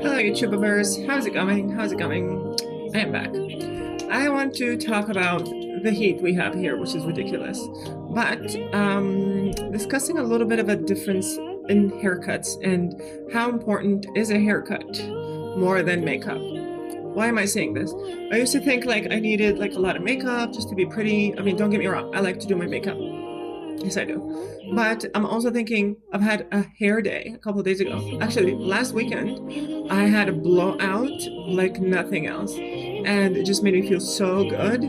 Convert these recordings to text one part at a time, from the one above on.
Hello YouTubers, how's it going? How's it going? I am back. I want to talk about the heat we have here, which is ridiculous, but discussing a little bit of a difference in haircuts and how important is a haircut more than makeup. Why am I saying this? I used to think like I needed like a lot of makeup just to be pretty. I mean, don't get me wrong, I like to do my makeup. Yes, I do. But I'm also thinking I've had a hair day a couple of days ago. Actually, last weekend, I had a blowout like nothing else. And it just made me feel so good.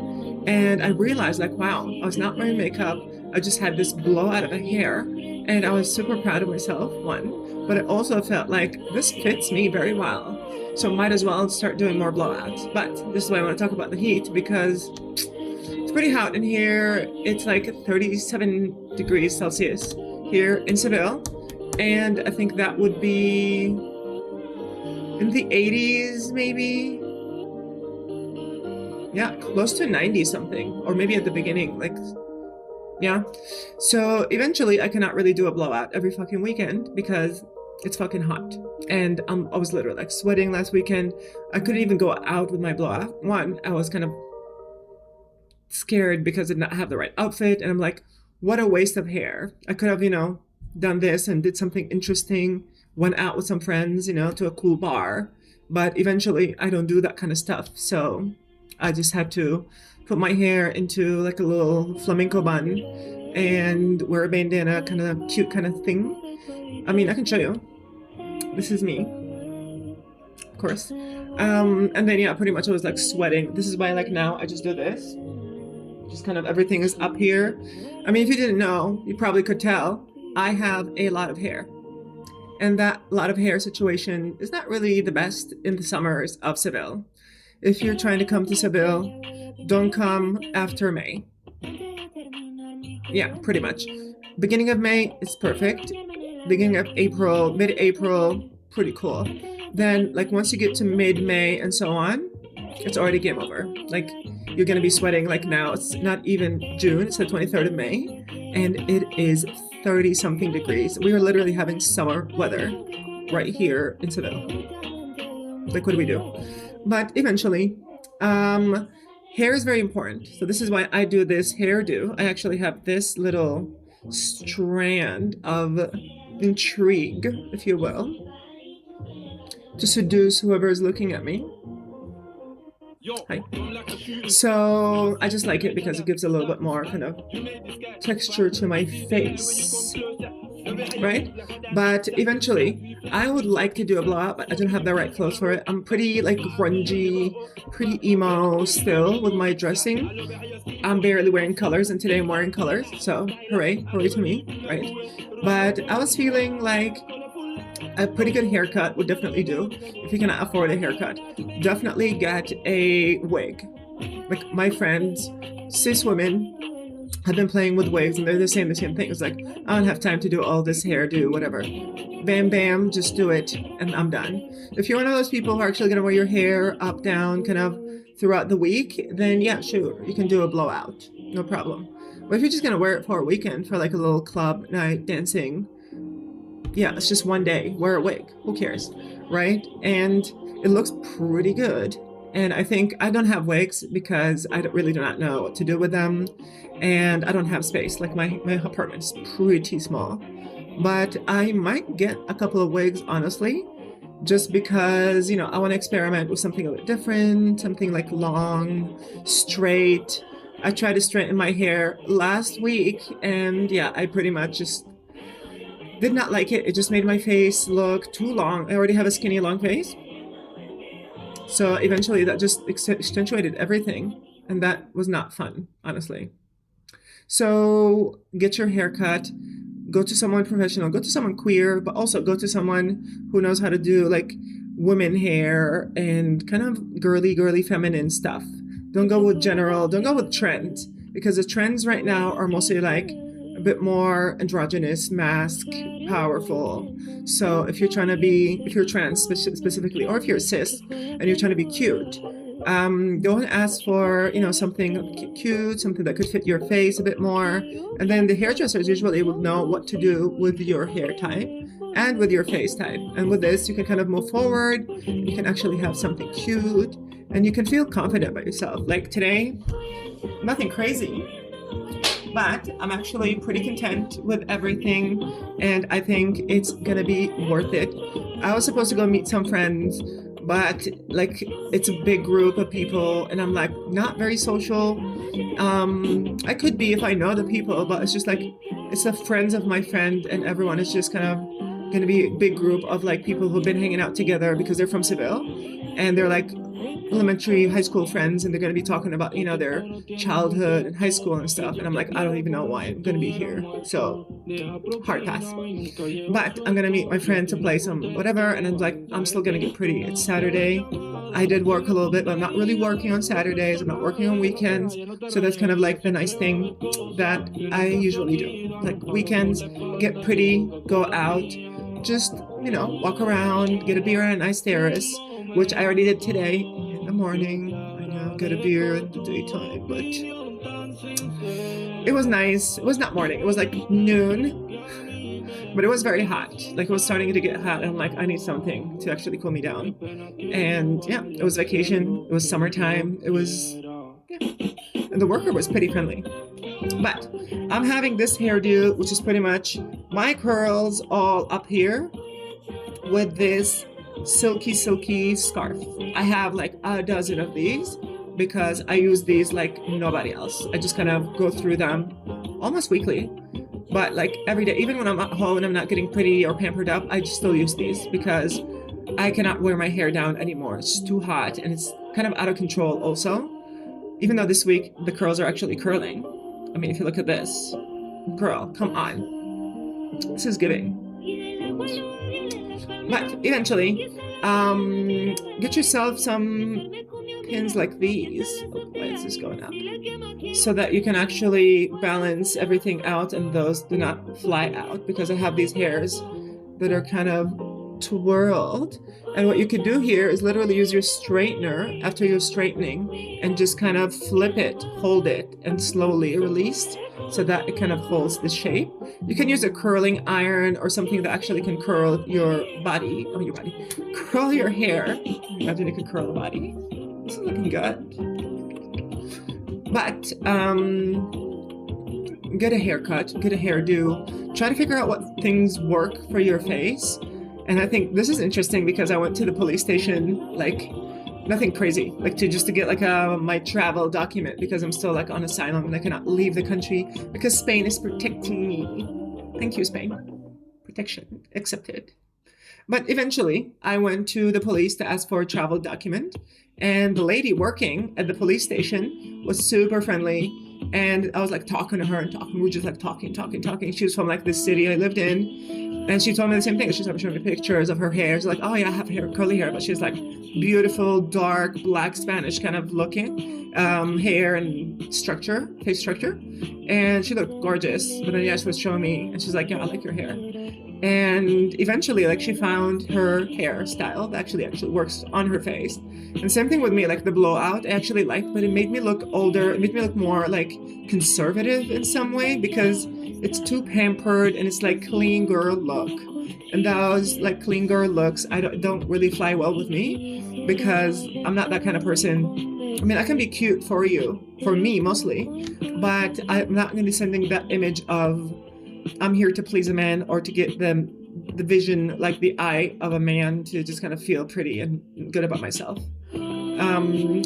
And I realized like, wow, I was not wearing makeup. I just had this blowout of a hair. And I was super proud of myself, one. But it also felt like this fits me very well. So might as well start doing more blowouts. But this is why I want to talk about the heat, because it's pretty hot in here. It's like 37 degrees Celsius here in Seville. And I think that would be in the 80s maybe. Yeah, close to 90 something, or maybe at the beginning, like, yeah. So eventually I cannot really do a blowout every fucking weekend because it's fucking hot. And I was literally like sweating last weekend. I couldn't even go out with my blowout. One, I was kind of scared because I did not have the right outfit, and I'm like, what a waste of hair. I could have, done this and did something interesting, went out with some friends, to a cool bar. But eventually I don't do that kind of stuff. So I just had to put my hair into like a little flamenco bun and wear a bandana, kind of cute kind of thing. I mean, I can show you. This is me, of course. And then, yeah, pretty much I was like sweating. This is why like now I just do this. Just kind of everything is up here. I mean, if you didn't know, you probably could tell I have a lot of hair. And that lot of hair situation is not really the best in the summers of Seville. If you're trying to come to Seville, don't come after May. Yeah, pretty much. Beginning of May, it's perfect. Beginning of April, mid-April, pretty cool. Then, like, once you get to mid-May and so on, it's already game over. Like, you're gonna be sweating like now. It's not even June, it's the 23rd of May, and it is 30-something degrees. We are literally having summer weather right here in Seville. Like, what do we do? But eventually, hair is very important. So this is why I do this hairdo. I actually have this little strand of intrigue, if you will, to seduce whoever is looking at me. Hi. So I just like it because it gives a little bit more kind of texture to my face, right? But eventually I would like to do a blowout, but I don't have the right clothes for it. I'm pretty like grungy, pretty emo still with my dressing. I'm barely wearing colors, and today I'm wearing colors, so hooray to me, right? But I was feeling like a pretty good haircut would definitely do. If you cannot afford a haircut, definitely get a wig. Like my friends, cis women, have been playing with wigs, and they're saying the same thing. It's like, I don't have time to do all this hairdo, whatever. Bam, bam, just do it, and I'm done. If you're one of those people who are actually going to wear your hair up, down, kind of throughout the week, then yeah, sure, you can do a blowout, no problem. But if you're just going to wear it for a weekend, for like a little club night dancing, yeah, it's just one day, wear a wig, who cares, right? And it looks pretty good. And I think I don't have wigs because I really do not know what to do with them. And I don't have space, like my apartment is pretty small. But I might get a couple of wigs, honestly, just because, I want to experiment with something a bit different, something like long, straight. I tried to straighten my hair last week, and yeah, I pretty much just did not like it. It just made my face look too long. I already have a skinny, long face. So eventually that just accentuated everything. And that was not fun, honestly. So get your hair cut. Go to someone professional. Go to someone queer, but also go to someone who knows how to do like women hair and kind of girly, feminine stuff. Don't go with general. Don't go with trends. Because the trends right now are mostly like a bit more androgynous, mask, powerful. So if you're trying to be, if you're trans specifically, or if you're cis and you're trying to be cute, go and ask for, something cute, something that could fit your face a bit more. And then the hairdressers usually will know what to do with your hair type and with your face type. And with this, you can kind of move forward. You can actually have something cute, and you can feel confident about yourself. Like today, nothing crazy, but I'm actually pretty content with everything, and I think it's gonna be worth it. I was supposed to go meet some friends, but like it's a big group of people, and I'm like not very social. I could be if I know the people, but it's just like it's the friends of my friend, and everyone is just kind of gonna be a big group of like people who've been hanging out together because they're from Seville, and they're like elementary, high school friends, and they're going to be talking about, you know, their childhood and high school and stuff. And I'm like, I don't even know why I'm going to be here. So hard pass. But I'm going to meet my friend to play some whatever. And I'm like, I'm still going to get pretty. It's Saturday. I did work a little bit, but I'm not really working on Saturdays. I'm not working on weekends. So that's kind of like the nice thing that I usually do. Like weekends, get pretty, go out, just, you know, walk around, get a beer on a nice terrace, which I already did today in the morning. I know, get a beer in the daytime, but it was nice. It was not morning, it was like noon, but it was very hot. Like it was starting to get hot, and I'm like, I need something to actually cool me down. And yeah, it was vacation, it was summertime, it was, yeah. And the worker was pretty friendly. But I'm having this hairdo, which is pretty much my curls all up here with this silky scarf. I have like a dozen of these because I use these like nobody else. I just kind of go through them almost weekly, but like every day, even when I'm at home and I'm not getting pretty or pampered up, I just still use these because I cannot wear my hair down anymore. It's too hot and it's kind of out of control also. Even though this week the curls are actually curling. I mean, if you look at this, girl, come on. This is giving. But eventually, get yourself some pins like these. Oh, why is this going up? So that you can actually balance everything out and those do not fly out, because I have these hairs that are kind of twirled. And what you could do here is literally use your straightener after you're straightening and just kind of flip it, hold it, and slowly release so that it kind of holds the shape. You can use a curling iron or something that actually can curl your body, curl your hair. Imagine it could curl the body. This is looking good. But get a haircut, get a hairdo, try to figure out what things work for your face. And I think this is interesting because I went to the police station, like nothing crazy, like to get like my travel document because I'm still like on asylum and I cannot leave the country because Spain is protecting me. Thank you, Spain. Protection accepted. But eventually I went to the police to ask for a travel document, and the lady working at the police station was super friendly. And I was like talking to her and talking. We were just like talking. She was from like this city I lived in. And she told me the same thing. She started showing me pictures of her hair. She's like, oh yeah, I have hair, curly hair. But she's like beautiful, dark, black Spanish kind of looking hair and structure, face structure. And she looked gorgeous. But then yeah, she was showing me and she's like, yeah, I like your hair. And eventually like she found her hairstyle that actually works on her face. And same thing with me, like the blowout I actually liked, but it made me look older. It made me look more like conservative in some way because it's too pampered and it's like clean girl look. And those like clean girl looks I don't really fly well with me because I'm not that kind of person. I mean, I can be cute for you, for me mostly, but I'm not going to be sending that image of I'm here to please a man or to get them the vision, like the eye of a man, to just kind of feel pretty and good about myself.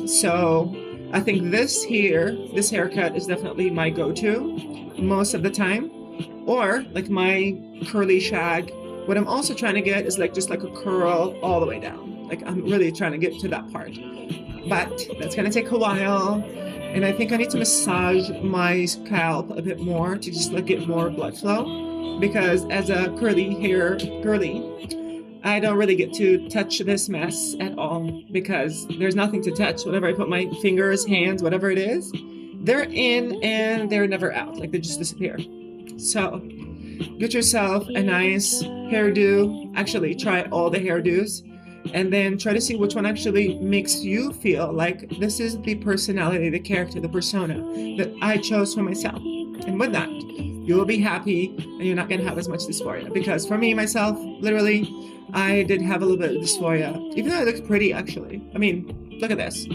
So I think this haircut is definitely my go-to most of the time. Or like my curly shag. What I'm also trying to get is like just like a curl all the way down. Like I'm really trying to get to that part. But that's gonna take a while. And I think I need to massage my scalp a bit more to just like get more blood flow. Because as a curly hair girly, I don't really get to touch this mess at all because there's nothing to touch. Whenever I put my fingers, hands, whatever it is, they're in and they're never out. Like they just disappear. So get yourself a nice hairdo. Actually, try all the hairdos. And then try to see which one actually makes you feel like this is the personality, the character, the persona that I chose for myself. And with that, you will be happy and you're not going to have as much dysphoria. Because for me, myself, literally, I did have a little bit of dysphoria, even though I looked pretty, actually. I mean, look at this. I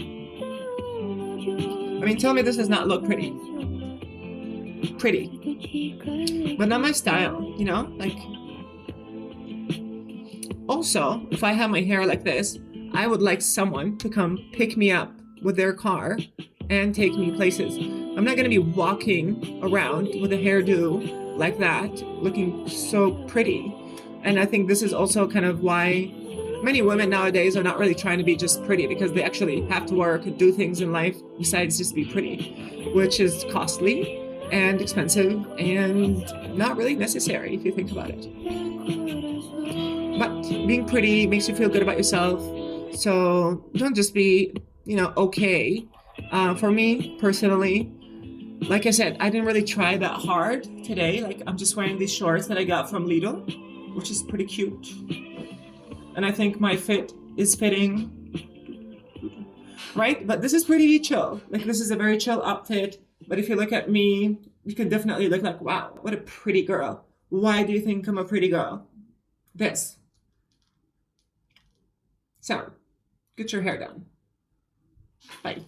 mean, tell me this does not look pretty. Pretty. But not my style, you know? Like, also, if I have my hair like this, I would like someone to come pick me up with their car and take me places. I'm not gonna be walking around with a hairdo like that, looking so pretty. And I think this is also kind of why many women nowadays are not really trying to be just pretty, because they actually have to work and do things in life besides just be pretty, which is costly and expensive and not really necessary if you think about it. But being pretty makes you feel good about yourself. So don't just be, you know, okay. For me personally, like I said, I didn't really try that hard today. Like, I'm just wearing these shorts that I got from Lidl, which is pretty cute. And I think my fit is fitting, right? But this is pretty chill. Like, this is a very chill outfit. But if you look at me, you can definitely look like, wow, what a pretty girl. Why do you think I'm a pretty girl? This. So, get your hair done. Bye.